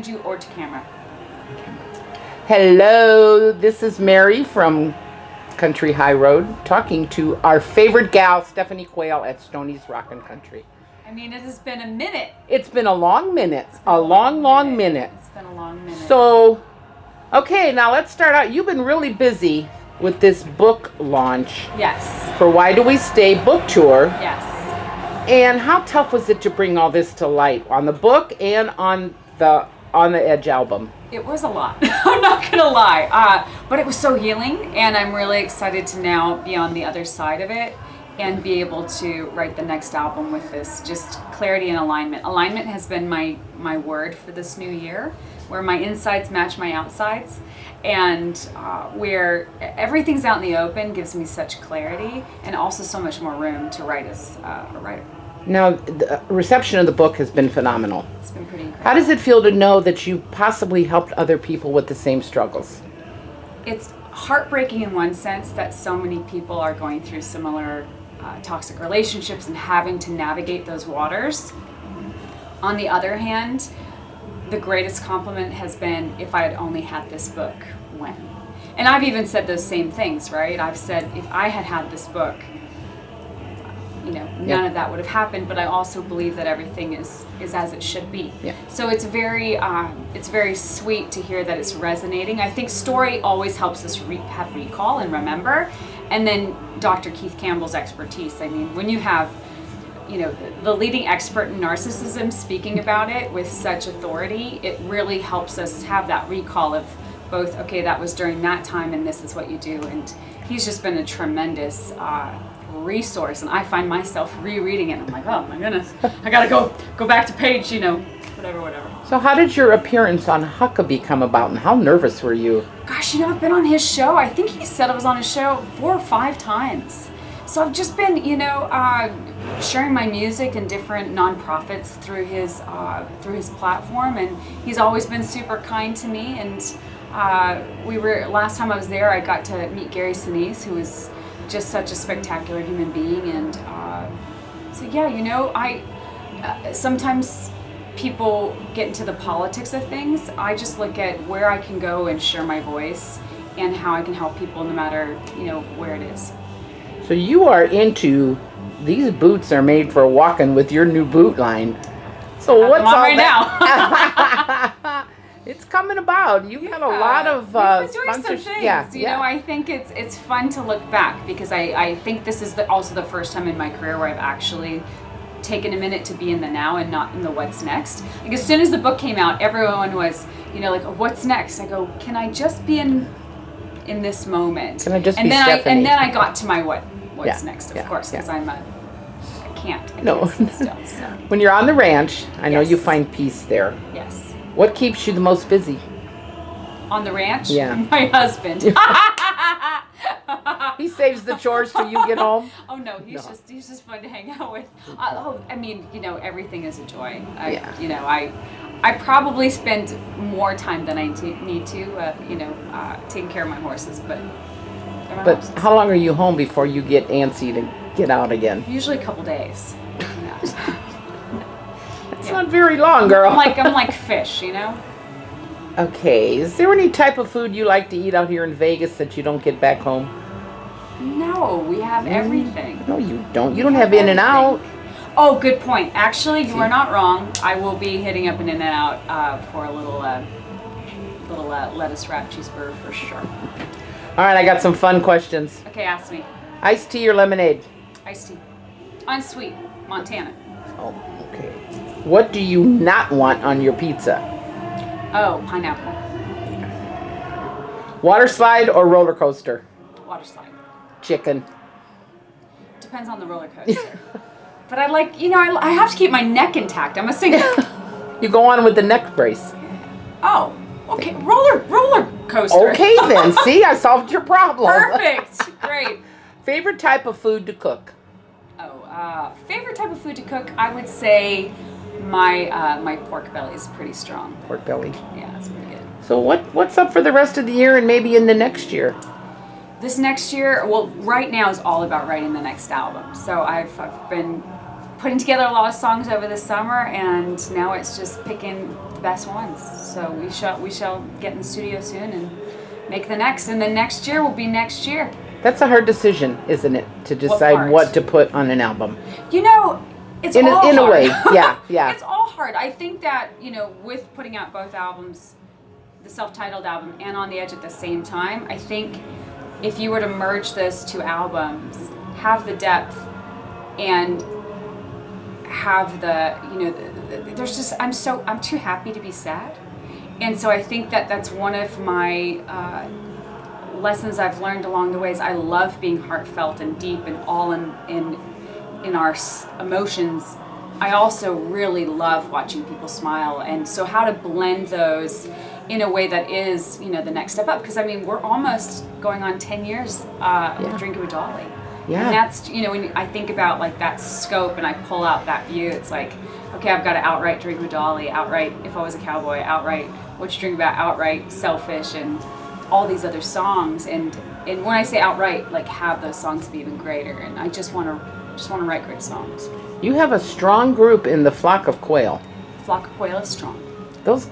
behind you or to camera. Hello, this is Mary from Country High Road talking to our favorite gal, Stephanie Quayle at Stoney's Rockin' Country. I mean, it has been a minute. It's been a long minute. A long minute. It's been a long minute. So, okay, now let's start out. You've been really busy with this book launch. Yes. For Why Do We Stay book tour. Yes. And how tough was it to bring all this to light on the book and on the Edge album? It was a lot. I'm not gonna lie, but it was so healing, and I'm really excited to now be on the other side of it and be able to write the next album with this just clarity and alignment. Alignment has been my word for this new year, where my insides match my outsides, and where everything's out in the open gives me such clarity and also so much more room to write as a writer. Now, the reception of the book has been phenomenal. It's been pretty incredible. How does it feel to know that you possibly helped other people with the same struggles? It's heartbreaking in one sense that so many people are going through similar toxic relationships and having to navigate those waters. On the other hand, the greatest compliment has been if I had only had this book when. And I've even said those same things, right? I've said if I had had this book, none of that would have happened, but I also believe that everything is as it should be. Yeah. So it's very sweet to hear that it's resonating. I think story always helps us have recall and remember, and then Dr. Keith Campbell's expertise. I mean, when you have, the leading expert in narcissism speaking about it with such authority, it really helps us have that recall of both, okay, that was during that time and this is what you do. And he's just been a tremendous resource, and I find myself rereading it. I'm like, oh my goodness, I gotta go back to page, whatever. So how did your appearance on Huckabee come about, and how nervous were you? Gosh, I've been on his show. I think he said I was on his show 4 or 5 times. So I've just been, sharing my music in different nonprofits through his platform, and he's always been super kind to me. And last time I was there, I got to meet Gary Sinise, who is just such a spectacular human being. And sometimes people get into the politics of things. I just look at where I can go and share my voice and how I can help people no matter, where it is. So you are into, these boots are made for walking with your new boot line. So what's all right that? now? It's coming about. You've had a lot of sponsorship. Yeah, I think it's fun to look back, because I think this is also the first time in my career where I've actually taken a minute to be in the now and not in the what's next. Like, as soon as the book came out, everyone was, like, oh, what's next? I go, can I just be in this moment? Can I just and be then Stephanie? And then I got to my what's next, of course, because I can't sit still. So. When you're on the ranch, I know Yes. you find peace there. Yes. What keeps you the most busy? On the ranch? Yeah. My husband. He saves the chores till you get home? Oh no, he's just fun to hang out with. Everything is a joy. I probably spend more time than I need to, taking care of my horses, but how long are you home before you get antsy to get out again? usually a couple days. Yeah. It's not very long, girl. I'm like fish, Okay, is there any type of food you like to eat out here in Vegas that you don't get back home? No, we have everything. No, you don't. You don't have In-N-Out. Oh, good point. Actually, you are not wrong. I will be hitting up an In-N-Out for a little lettuce wrap cheeseburger for sure. All right, I got some fun questions. Okay, ask me. Iced tea or lemonade? Iced tea. Unsweet, Montana. Oh, okay. What do you not want on your pizza? Oh, pineapple. Water slide or roller coaster? Water slide. Chicken. Depends on the roller coaster. But I like, I have to keep my neck intact. I'm a singer. You go on with the neck brace. Oh, okay. Roller coaster. Okay then. See, I solved your problem. Perfect. Great. Favorite type of food to cook? Oh, favorite type of food to cook? I would say my pork belly is pretty strong. Pork belly. Yeah, it's pretty good. So what's up for the rest of the year and maybe in the next year? This next year, well, right now is all about writing the next album. So I've been putting together a lot of songs over the summer, and now it's just picking the best ones. So we shall get in the studio soon and make the next, and then next year will be next year. That's a hard decision, isn't it, to decide what to put on an album? You know, it's in all in hard. a way, yeah. It's all hard. I think that, you know, with putting out both albums, the self-titled album and On the Edge at the same time, I think if you were to merge those two albums, have the depth and have the, you know, there's just, I'm too happy to be sad. And so I think that that's one of my lessons I've learned along the ways. I love being heartfelt and deep and all in our emotions. I also really love watching people smile, and so how to blend those in a way that is, you know, the next step up. Because I mean, we're almost going on 10 years with Drink It with Dolly. Yeah. And that's, you know, when I think about like that scope and I pull out that view, it's like, okay, I've got to outright Drink with Dolly, outright If I Was a Cowboy, outright What You Drink About, outright Selfish, and all these other songs. And when I say outright, like have those songs be even greater. And I just want to write great songs. You have a strong group in the Flock of Quayle. Flock of Quayle is strong. Those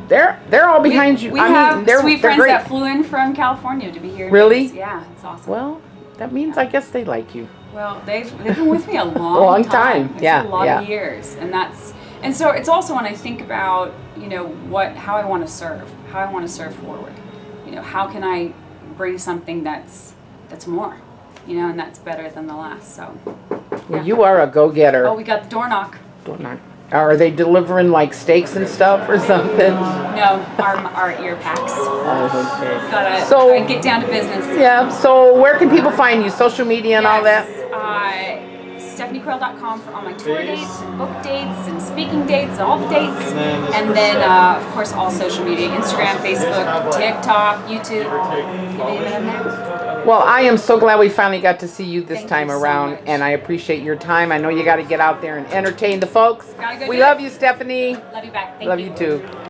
they're all behind you. We have they're sweet friends great. that flew in from California to be here. Really? Yeah, it's awesome. Well, that means I guess they like you. Well, they've been with me a long time. It's Yeah, a lot of years, and so it's also when I think about, you know, how I want to serve forward. You know, how can I bring something that's more, you know, and that's better than the last. So. Well, you are a go-getter. Oh, we got the door knock. Door knock. Are they delivering like steaks and stuff or something? No, our ear packs. Oh, okay. Gotta get down to business. Yeah. So where can people find you? Social media and all that? StephanieQuayle.com for all my tour dates and book dates and speaking dates, all the dates. And then, of course, all social media, Instagram, Facebook, TikTok, YouTube. You name it, I'm there. Well, I am so glad we finally got to see you this time you so around, much. and I appreciate your time. I know you got to get out there and entertain the folks. Gotta go We do love it. you, Stephanie. Love you back. Thank Love you too.